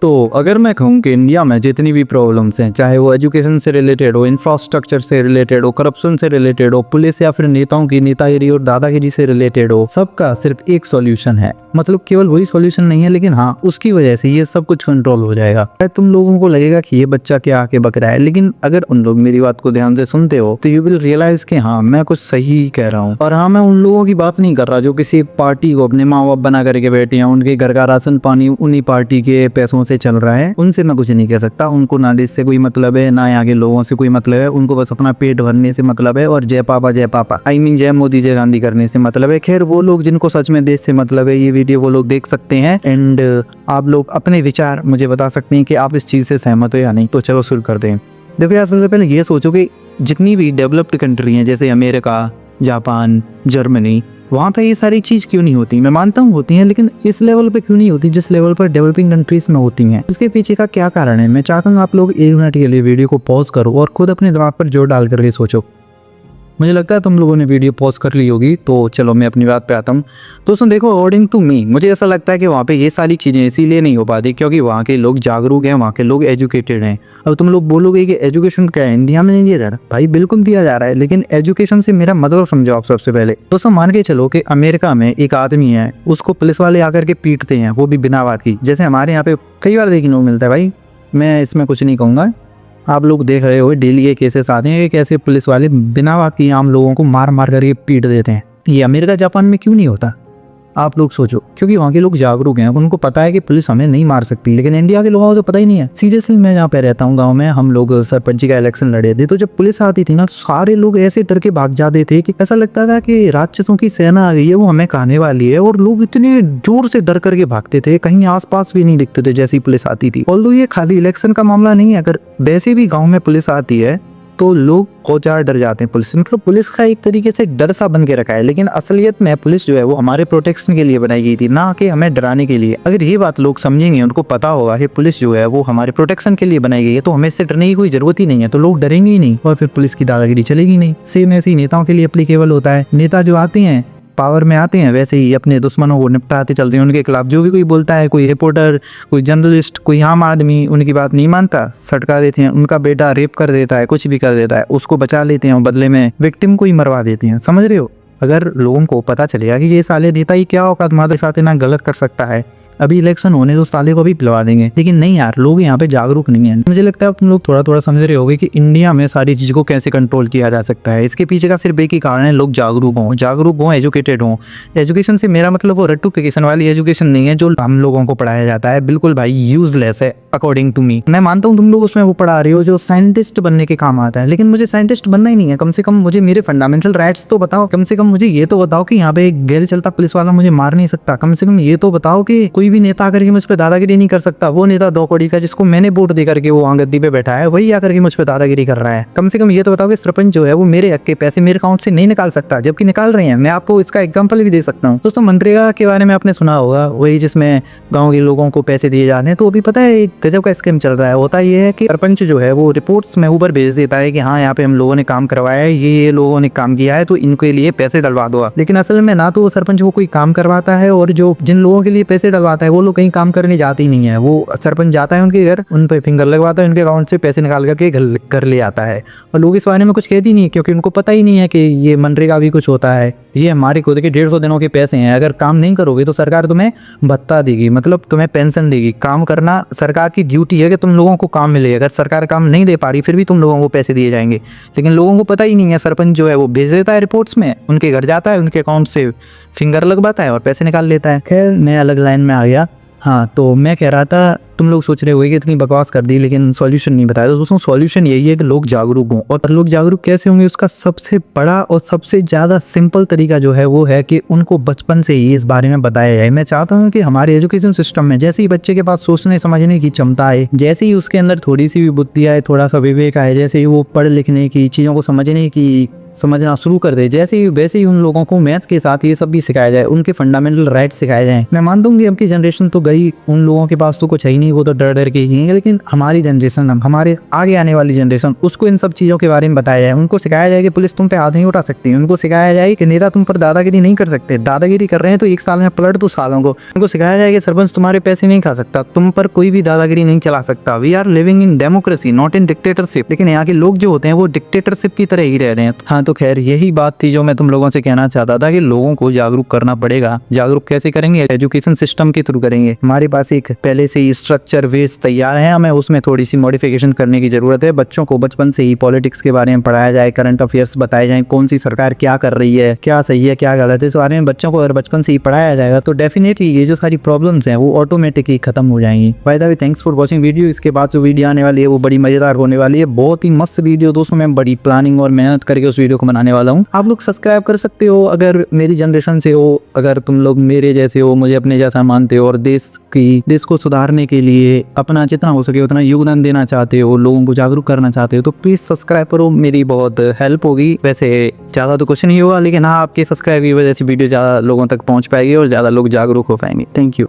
तो अगर मैं कहूँ कि इंडिया में जितनी भी प्रॉब्लम्स हैं, चाहे वो एजुकेशन से रिलेटेड हो, इंफ्रास्ट्रक्चर से रिलेटेड हो, करप्शन से रिलेटेड हो, पुलिस या फिर नेताओं की नेतागिरी और दादागिरी से रिलेटेड हो, सबका सिर्फ एक सॉल्यूशन है। मतलब केवल वही सॉल्यूशन नहीं है, लेकिन हाँ, उसकी वजह से ये सब कुछ कंट्रोल हो जाएगा। तुम लोगों को लगेगा कि ये बच्चा क्या आके बक रहा है, लेकिन अगर उन लोग मेरी बात को ध्यान से सुनते हो तो यू विल रियलाइज कि हाँ, मैं कुछ सही कह रहा हूँ। और हाँ, मैं उन लोगों की बात नहीं कर रहा जो किसी पार्टी को अपने माँ बाप बना करके बैठे हैं, उनके घर का राशन पानी उन्हीं पार्टी के पैसों से चल रहा है। उनसे मैं कुछ नहीं कह सकता। उनको ना देश से कोई मतलब है, ना यहाँ के लोगों से कोई मतलब है। उनको बस अपना पेट भरने से मतलब है और जय पापा आई मीन जय मोदी जय गांधी करने से मतलब है। खैर, वो लोग जिनको सच में देश से मतलब है, ये वीडियो वो लोग देख सकते हैं एंड आप लोग अपने विचार मुझे बता सकते हैं कि आप इस चीज़ से सहमत हो या नहीं। तो चलो शुरू करते हैं। देखो यार, सबसे पहले ये सोचो कि जितनी भी डेवलप्ड कंट्री हैं, जैसे अमेरिका, जापान, जर्मनी, वहाँ पे ये सारी चीज़ क्यों नहीं होती? मैं मानता हूँ होती हैं, लेकिन इस लेवल पे क्यों नहीं होती जिस लेवल पर डेवलपिंग कंट्रीज में होती हैं? इसके पीछे का क्या कारण है? मैं चाहता हूँ आप लोग 1 मिनट के लिए वीडियो को पॉज करो और खुद अपने दिमाग पर जोर डाल करके सोचो। मुझे लगता है तुम लोगों ने वीडियो पॉज कर ली होगी। तो चलो मैं अपनी बात पे आता हूँ। दोस्तों देखो, अकॉर्डिंग टू मी, मुझे ऐसा लगता है कि वहाँ पे ये सारी चीज़ें इसीलिए नहीं हो पाती क्योंकि वहाँ के लोग जागरूक हैं, वहाँ के लोग एजुकेटेड हैं। अब तुम लोग बोलोगे कि एजुकेशन क्या है, इंडिया में नहीं दिया जा रहा? भाई बिल्कुल दिया जा रहा है, लेकिन एजुकेशन से मेरा मतलब समझो आप सबसे पहले। दोस्तों मान के चलो कि अमेरिका में एक आदमी है, उसको पुलिस वाले आकर के पीटते हैं, वो भी बिना बात की। जैसे हमारे यहाँ पे कई बार देखने को मिलता है। भाई मैं इसमें कुछ नहीं कहूँगा, आप लोग देख रहे हो डेली ये केसेस आते हैं कि कैसे पुलिस वाले बिना बात की आम लोगों को मार मार करके पीट देते हैं। ये अमेरिका जापान में क्यों नहीं होता? आप लोग सोचो, क्योंकि वहाँ के लोग जागरूक हैं, उनको पता है कि पुलिस हमें नहीं मार सकती। लेकिन इंडिया के लोगों को तो पता ही नहीं है। सीरियसली, मैं जहाँ पे रहता हूँ गांव में, हम लोग सरपंच का इलेक्शन लड़े थे, तो जब पुलिस आती थी ना, सारे लोग ऐसे डर के भाग जाते थे कि ऐसा लगता था कि राक्षसों की सेना आ गई है, वो हमें खाने वाली है। और लोग इतने जोर से डर करके भागते थे, कहीं आसपास भी नहीं दिखते थे जैसी पुलिस आती थी। ऑल्दो ये खाली इलेक्शन का मामला नहीं है, अगर वैसे भी गाँव में पुलिस आती है तो लोग बहुत ज़्यादा डर जाते हैं पुलिस से। मतलब पुलिस का एक तरीके से डर सा बन के रखा है, लेकिन असलियत में पुलिस जो है वो हमारे प्रोटेक्शन के लिए बनाई गई थी, ना कि हमें डराने के लिए। अगर ये बात लोग समझेंगे, उनको पता होगा कि पुलिस जो है वो हमारे प्रोटेक्शन के लिए बनाई गई है, तो हमें इससे डरने की कोई जरूरत ही नहीं है। तो लोग डरेंगे ही नहीं और फिर पुलिस की दादागिरी चलेगी नहीं। सेम ऐसे ही नेताओं के लिए एप्लीकेबल होता है। नेता जो आते हैं, पावर में आते हैं, वैसे ही अपने दुश्मनों को निपटाते चलते हैं। उनके खिलाफ जो भी कोई बोलता है, कोई रिपोर्टर, कोई जर्नलिस्ट, कोई आम आदमी उनकी बात नहीं मानता, सटका देते हैं। उनका बेटा रेप कर देता है, कुछ भी कर देता है, उसको बचा लेते हैं, बदले में विक्टिम को ही मरवा देते हैं। समझ रहे हो? अगर लोगों को पता चलेगा कि ये साले नेता ही क्या औकात तुम्हारे साथ ना गलत कर सकता है, अभी इलेक्शन होने तो साले को भी पिलवा देंगे। लेकिन नहीं यार, लोग यहाँ पे जागरूक नहीं है। मुझे लगता है तुम लोग थोड़ा थोड़ा समझ रहे होगे कि इंडिया में सारी चीज़ को कैसे कंट्रोल किया जा सकता है। इसके पीछे का सिर्फ एक ही कारण है, लोग जागरूक हों, एजुकेटेड हों। एजुकेशन से मेरा मतलब वो रट्टूफिकेशन वाली एजुकेशन नहीं है जो हम लोगों को पढ़ाया जाता है। बिल्कुल भाई यूजलेस है अकॉर्डिंग टू मी। मैं मानता हूँ तुम लोग उसमें वो पढ़ा रहे हो जो साइंटिस्ट बनने के काम आता है, लेकिन मुझे साइंटिस्ट बनना ही नहीं है। कम से कम मुझे मेरे फंडामेंटल राइट्स तो बताओ। कम से कम मुझे ये तो बताओ कि यहाँ पे एक गैल चलता पुलिस वाला मुझे मार नहीं सकता। कम से कम ये तो बताओ कि कोई भी नेता आकर के मुझ पे दादागिरी नहीं कर सकता। वो नेता 2 कौड़ी का जिसको मैंने वोट दे करके वो वहाँ गद्दी पे बैठा है, वही आकर के मुझ पे दादागिरी कर रहा है। कम से कम ये तो बताओ कि सरपंच जो है वो मेरे हक के पैसे मेरे अकाउंट से नहीं निकाल सकता, जबकि निकाल रहे हैं। मैं आपको इसका एग्जांपल भी दे सकता हूँ। दोस्तों मनरेगा के बारे में आपने सुना होगा, वही जिसमें गाँव के लोगों को पैसे दिए जाते हैं। तो अभी पता है एक गजब का स्कीम चल रहा है। होता ये है कि सरपंच जो है वो रिपोर्ट्स में ऊपर भेज देता है कि हाँ, यहाँ पे हम लोगों ने काम करवाया है, ये लोगों ने काम किया है, तो इनके लिए पैसे डलवा दो। लेकिन असल में ना तो वो सरपंच वो कोई काम करवाता है, और जो जिन लोगों के लिए पैसे डलवाता है वो लोग कहीं काम करने जाते ही नहीं है। वो सरपंच जाता है उनके घर, उन पे फिंगर लगवाता है, उनके अकाउंट से पैसे निकाल करके घर ले आता है। और लोग इस बारे में कुछ कहते ही नहीं, क्योंकि उनको पता ही नहीं है कि ये मनरेगा भी कुछ होता है। ये हमारे खुद के 150 दिनों के पैसे हैं। अगर काम नहीं करोगे तो सरकार तुम्हें भत्ता देगी, मतलब तुम्हें पेंशन देगी। काम करना सरकार की ड्यूटी है कि तुम लोगों को काम मिले। अगर सरकार काम नहीं दे पा रही फिर भी तुम लोगों को पैसे दिए जाएंगे, लेकिन लोगों को पता ही नहीं है। सरपंच जो है वो भेज देता है रिपोर्ट्स में, उनके घर जाता है, उनके अकाउंट से फिंगर लगवाता है और पैसे निकाल लेता है। खैर मैं अलग लाइन में आ गया। हाँ, तो मैं कह रहा था, तुम लोग सोच रहे हो कि इतनी बकवास कर दी लेकिन सॉल्यूशन नहीं बताया। तो दोस्तों सॉल्यूशन यही है कि लोग जागरूक हों। और लोग जागरूक कैसे होंगे, उसका सबसे बड़ा और सबसे ज़्यादा सिंपल तरीका जो है वो है कि उनको बचपन से ही इस बारे में बताया जाए। मैं चाहता हूँ कि हमारे एजुकेशन सिस्टम में जैसे ही बच्चे के पास सोचने समझने की क्षमता आए, जैसे ही उसके अंदर थोड़ी सी भी बुद्धि आए, थोड़ा सा विवेक आए, जैसे ही वो पढ़ लिखने की, चीज़ों को समझने की समझना शुरू कर दे, जैसे ही वैसे ही उन लोगों को मैथ्स के साथ ये सब भी सिखाया जाए, उनके फंडामेंटल राइट्स सिखाए जाए। मैं मानता हूँ कि अब की जनरेशन तो गई, उन लोगों के पास तो कुछ है ही नहीं, वो तो डर डर के ही हैं, लेकिन हमारी जनरेशन, हमारे आगे आने वाली जनरेशन, उसको इन सब चीज़ों के बारे में बताया जाए। उनको सिखाया जाए कि पुलिस तुम पे हाथ नहीं उठा सकती, उनको सिखाया जाए कि नेता तुम पर दादागिरी नहीं कर सकते, दादागिरी कर रहे हैं तो 1 साल में पलट दो सालों को। उनको सिखाया जाए कि सरपंच तुम्हारे पैसे नहीं खा सकता, तुम पर कोई भी दादागिरी नहीं चला सकता। We are living in democracy, not in dictatorship. लेकिन यहाँ के लोग जो होते हैं वो डिक्टेटरशिप की तरह ही रह रहे हैं। हाँ, तो खैर यही बात थी जो मैं तुम लोगों से कहना चाहता था कि लोगों को जागरूक करना पड़ेगा। जागरूक कैसे करेंगे? एजुकेशन सिस्टम के थ्रू करेंगे। हमारे पास एक पहले से ही स्ट्रक्चर बेस तैयार है, हमें उसमें थोड़ी सी मॉडिफिकेशन करने की जरूरत है। बच्चों को बचपन से ही पॉलिटिक्स के बारे में पढ़ाया जाए, करंट अफेयर्स बताए जाए, कौन सी सरकार क्या कर रही है, क्या सही है क्या गलत है, इस बारे में बच्चों को अगर बचपन से ही पढ़ाया जाएगा तो डेफिनेटली ये जो सारी प्रॉब्लम्स हैं वो ऑटोमेटिकली खत्म हो जाएंगी। By the way, thanks for watching video. इसके बाद जो वीडियो आने वाली है वो बड़ी मजेदार होने वाली है, बहुत ही मस्त वीडियो दोस्तों। मैं बड़ी प्लानिंग और मेहनत करके उस वीडियो को बनाने वाला हूँ। आप लोग सब्सक्राइब कर सकते हो अगर मेरी जनरेशन से हो, अगर तुम लोग मेरे जैसे हो, मुझे अपने जैसा मानते हो और देश को सुधारने के लिए अपना जितना हो सके उतना योगदान देना चाहते हो, लोगों को जागरूक करना चाहते हो, तो प्लीज सब्सक्राइब करो, मेरी बहुत हेल्प होगी। वैसे ज़्यादा तो कुछ नहीं होगा, लेकिन हाँ, आपके सब्सक्राइब की वजह से वीडियो ज़्यादा लोगों तक पहुँच पाएगी और ज़्यादा लोग जागरूक हो पाएंगे। Thank you.